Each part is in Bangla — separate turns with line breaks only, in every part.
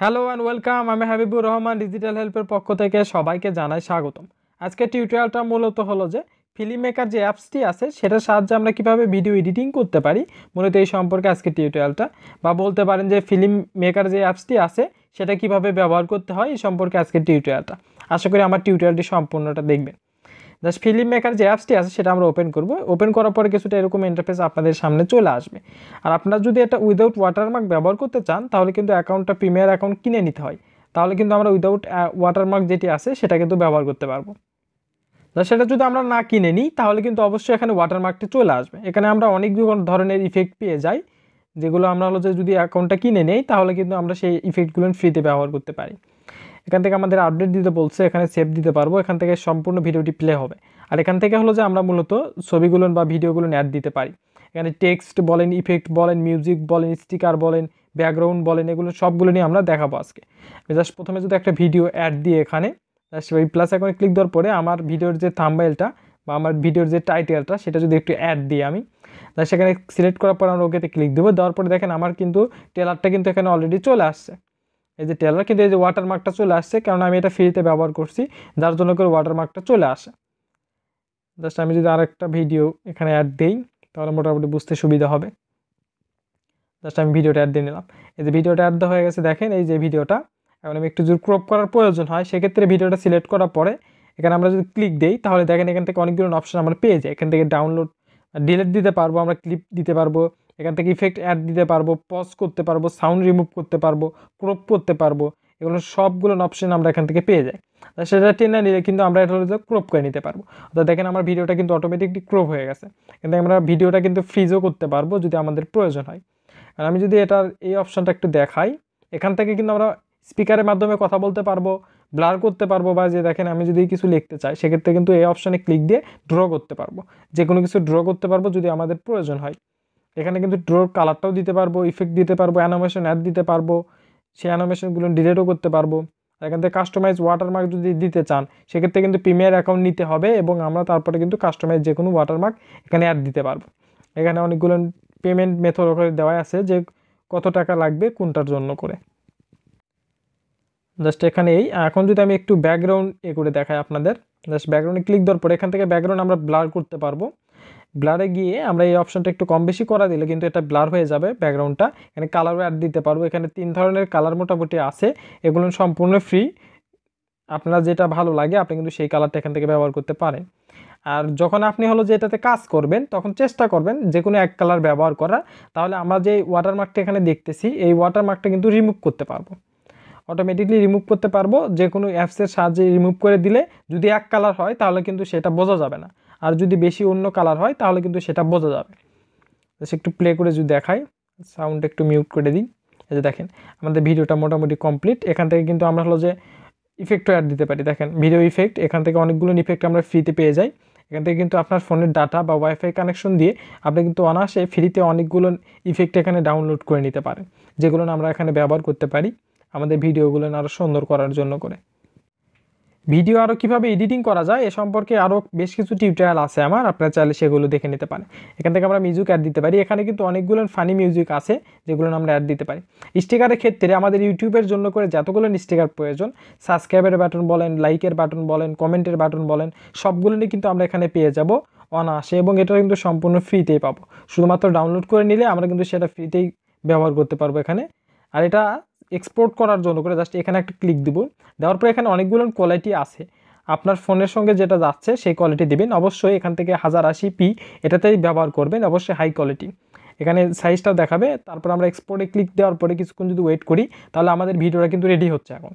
Hello and welcome. আমি হাবিবুর রহমান ডিজিটাল হেল্পের পক্ষ থেকে সবাইকে জানাই স্বাগতম। আজকে টিউটোরিয়ালটা মূলত হলো যে ফিল্ম মেকার যে অ্যাপসটি আছে সেটার সাহায্যে আমরা কিভাবে ভিডিও এডিটিং করতে পারি, মূলত এই সম্পর্কে আজকে টিউটোরিয়ালটা, বা বলতে পারেন যে ফিল্ম মেকার যে অ্যাপসটি আছে সেটা কিভাবে ব্যবহার করতে হয় এই সম্পর্কে আজকে টিউটোরিয়ালটা। আশা করি আমার টিউটোরিয়ালটি সম্পূর্ণটা দেখবেন। জাস্ট ফিল্ম মেকার যে অ্যাপসটি আছে সেটা আমরা ওপেন করব। ওপেন করার পরে কিছুটা এরকম ইন্টারফেস আপনাদের সামনে চলে আসবে। আর আপনারা যদি এটা উইদাউট ওয়াটারমার্ক ব্যবহার করতে চান তাহলে কিন্তু অ্যাকাউন্টটা প্রিমিয়ার অ্যাকাউন্ট কিনে নিতে হয়, তাহলে কিন্তু আমরা উইদাউট ওয়াটারমার্ক যেটি আছে সেটা কিন্তু ব্যবহার করতে পারবো। সেটা যদি আমরা না কিনে নিই তাহলে কিন্তু অবশ্যই এখানে ওয়াটারমার্কটি চলে আসবে। এখানে আমরা অনেক ধরনের ইফেক্ট পেয়ে যাই, যেগুলো আমরা হলো যে যদি অ্যাকাউন্টটা কিনে নেই তাহলে কিন্তু আমরা সেই ইফেক্টগুলো ফ্রিতে ব্যবহার করতে পারি। এখান থেকে আমাদের আপডেট দিতে বলছে, এখানে সেভ দিতে পারবো, এখান থেকে সম্পূর্ণ ভিডিওটি প্লে হবে। আর এখান থেকে হলো যে আমরা মূলত ছবিগুলো বা ভিডিওগুলো অ্যাড দিতে পারি। এখানে টেক্সট বলেন, ইফেক্ট বলেন, মিউজিক বলেন, স্টিকার বলেন, ব্যাকগ্রাউন্ড বলেন, এগুলো সবগুলো নিয়ে আমরা দেখাবো আজকে। জাস্ট প্রথমে যদি একটা ভিডিও অ্যাড দিয়ে এখানে জাস্ট ওই প্লাস আইকনে ক্লিক দেওয়ার পরে আমার ভিডিওর যে থাম্বনেইলটা বা আমার ভিডিওর যে টাইটেলটা সেটা যদি একটু অ্যাড দিই আমি, তাহলে সেখানে সিলেক্ট করার পর আমরা ওকেতে ক্লিক দেবো। দেওয়ার পরে দেখেন আমার কিন্তু ট্রেলারটা কিন্তু এখানে অলরেডি চলে আসছে। এই যে ট্রেলার, কিন্তু এই যে ওয়াটারমার্কটা চলে আসছে কারণ আমি এটা ফ্রিতে ব্যবহার করছি, যার জন্য করে ওয়াটারমার্কটা চলে আসে। জাস্ট আমি যদি আরেকটা ভিডিও এখানে অ্যাড দিই তাহলে মোটামুটি বুঝতে সুবিধা হবে। জাস্ট আমি ভিডিওটা অ্যাড দিয়ে নিলাম। এই যে ভিডিওটা অ্যাড দেওয়া হয়ে গেছে, দেখেন এই যে ভিডিওটা। এখন আমি একটু যদি ক্রপ করার প্রয়োজন হয় সেক্ষেত্রে ভিডিওটা সিলেক্ট করার পরে এখানে আমরা যদি ক্লিক দিই তাহলে দেখেন এখান থেকে অনেকগুলো অপশন আমরা পেয়ে যাই। এখান থেকে ডাউনলোড, ডিলিট দিতে পারবো, আমরা ক্লিপ দিতে পারবো, এখান থেকে ইফেক্ট অ্যাড দিতে পারবো, পজ করতে পারবো, সাউন্ড রিমুভ করতে পারবো, ক্রপ করতে পারবো। এগুলো সবগুলো অপশন আমরা এখান থেকে পেয়ে যাই। সেটা টেনে নিলে কিন্তু আমরা এটা হলো যে ক্রপ করে নিতে পারবো। অর্থাৎ দেখেন আমার ভিডিওটা কিন্তু অটোমেটিকলি ক্রপ হয়ে গেছে। কিন্তু আমরা ভিডিওটা কিন্তু ফ্রিজও করতে পারবো যদি আমাদের প্রয়োজন হয়। আর আমি যদি এটার এই অপশানটা একটু দেখাই, এখান থেকে কিন্তু আমরা স্পিকারের মাধ্যমে কথা বলতে পারবো, ব্লার করতে পারবো, বা যে দেখেন আমি যদি কিছু লিখতে চাই সেক্ষেত্রে কিন্তু এই অপশানে ক্লিক দিয়ে ড্র করতে পারবো, যে কোনো কিছু ড্র করতে পারবো যদি আমাদের প্রয়োজন হয়। এখানে কিন্তু ড্রোর কালারটাও দিতে পারবো, ইফেক্ট দিতে পারবো, অ্যানিমেশন অ্যাড দিতে পারবো, সেই অ্যানিমেশনগুলো ডিলিটও করতে পারবো। এখান থেকে কাস্টমাইজ ওয়াটারমার্ক যদি দিতে চান সেক্ষেত্রে কিন্তু প্রিমিয়ার অ্যাকাউন্ট নিতে হবে এবং আমরা তারপরে কিন্তু কাস্টমাইজ যে কোনো ওয়াটারমার্ক এখানে অ্যাড দিতে পারবো। এখানে অনেকগুলো পেমেন্ট মেথড ওখানে দেওয়া আছে যে কত টাকা লাগবে কোনটার জন্য করে। জাস্ট এখানে এখন যদি আমি একটু ব্যাকগ্রাউন্ড করে দেখাই আপনাদের, জাস্ট ব্যাকগ্রাউন্ডে ক্লিক দেওয়ার পরে এখান থেকে ব্যাকগ্রাউন্ড আমরা ব্লার করতে পারবো। ব্লারে গিয়ে আমরা এই অপশনটা একটু কম বেশি করা দিলে কিন্তু এটা ব্লার হয়ে যাবে ব্যাকগ্রাউন্ডটা। এখানে কালারও অ্যাড দিতে পারবো। এখানে 3 ধরনের কালার মোটামুটি আছে, এগুলো সম্পূর্ণ ফ্রি। আপনারা যেটা ভালো লাগে আপনি কিন্তু সেই কালারটা এখান থেকে ব্যবহার করতে পারেন। আর যখন আপনি হলো যে এটাতে কাজ করবেন তখন চেষ্টা করবেন যে কোনো এক কালার ব্যবহার করার, তাহলে আমরা যে ওয়াটারমার্কটা এখানে দেখতেছি এই ওয়াটারমার্কটা কিন্তু রিমুভ করতে পারবো, অটোমেটিকলি রিমুভ করতে পারবো। যে কোনো অ্যাপসের সাহায্যে রিমুভ করে দিলে যদি এক কালার হয় তাহলে কিন্তু সেটা বোঝা যাবে না, আর যদি বেশি অন্য কালার হয় তাহলে কিন্তু সেটা বোঝা যাবে। একটু প্লে করে যদি দেখাই, সাউন্ড একটু মিউট করে দিই। এই যে দেখেন আমাদের ভিডিওটা মোটামুটি কমপ্লিট। এখান থেকে কিন্তু আমরা হলো যে ইফেক্টও অ্যাড দিতে পারি। দেখেন ভিডিও ইফেক্ট, এখান থেকে অনেকগুলো ইফেক্ট আমরা ফ্রিতে পেয়ে যাই। এখান থেকে কিন্তু আপনার ফোনের ডাটা বা ওয়াইফাই কানেকশন দিয়ে আপনি কিন্তু অনায়াসে ফ্রিতে অনেকগুলো ইফেক্ট এখানে ডাউনলোড করে নিতে পারেন, যেগুলো আমরা এখানে ব্যবহার করতে পারি আমাদের ভিডিওগুলো আরও সুন্দর করার জন্য করে। ভিডিও আরও কীভাবে এডিটিং করা যায় এ সম্পর্কে আরও বেশ কিছু টিউটোরিয়াল আছে আমার, আপনারা চাইলে সেগুলো দেখে নিতে পারেন। এখান থেকে আমরা মিউজিক অ্যাড দিতে পারি। এখানে কিন্তু অনেকগুলো ফানি মিউজিক আছে যেগুলো আমরা অ্যাড দিতে পারি। স্টিকারের ক্ষেত্রে আমাদের ইউটিউবের জন্য করে যতগুলো স্টিকার প্রয়োজন, সাবস্ক্রাইবের বাটন বলেন, লাইকের বাটন বলেন, কমেন্টের বাটন বলেন, সবগুলো নিয়ে কিন্তু আমরা এখানে পেয়ে যাব অনায়াসে, এবং এটা কিন্তু সম্পূর্ণ ফ্রিতেই পাবো। শুধুমাত্র ডাউনলোড করে নিলে আমরা কিন্তু সেটা ফ্রিতেই ব্যবহার করতে পারবো এখানে। আর এটা এক্সপোর্ট করার জন্য করে জাস্ট এখানে একটা ক্লিক দিব। দেওয়ার পরে এখানে অনেকগুলো কোয়ালিটি আছে, আপনার ফোনের সঙ্গে যেটা যাচ্ছে সেই কোয়ালিটি দিবেন। অবশ্যই এখান থেকে 1080p এটাতেই ব্যবহার করবেন, অবশ্যই হাই কোয়ালিটি। এখানে সাইজটাও দেখাবে। তারপর আমরা এক্সপোর্টে ক্লিক দেওয়ার পরে কিছুক্ষণ যদি ওয়েট করি তাহলে আমাদের ভিডিওটা কিন্তু রেডি হচ্ছে। এখন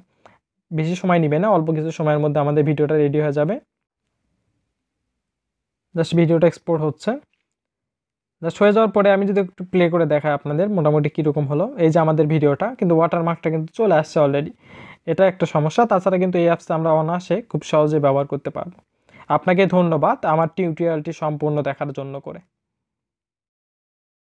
বেশি সময় নেবে না, অল্প কিছু সময়ের মধ্যে আমাদের ভিডিওটা রেডি হয়ে যাবে। জাস্ট ভিডিওটা এক্সপোর্ট হচ্ছে। জাস্ট হয়ে যাওয়ার পরে আমি যদি একটু প্লে করে দেখাই আপনাদের মোটামুটি কীরকম হলো। এই যে আমাদের ভিডিওটা কিন্তু ওয়াটারমার্কটা কিন্তু চলে আসছে অলরেডি, এটা একটা সমস্যা। তাছাড়া কিন্তু এই অ্যাপসটা আমরা অনায়াসে খুব সহজে ব্যবহার করতে পারবো। আপনাকে ধন্যবাদ আমার টিউটোরিয়ালটি সম্পূর্ণ দেখার জন্য করে।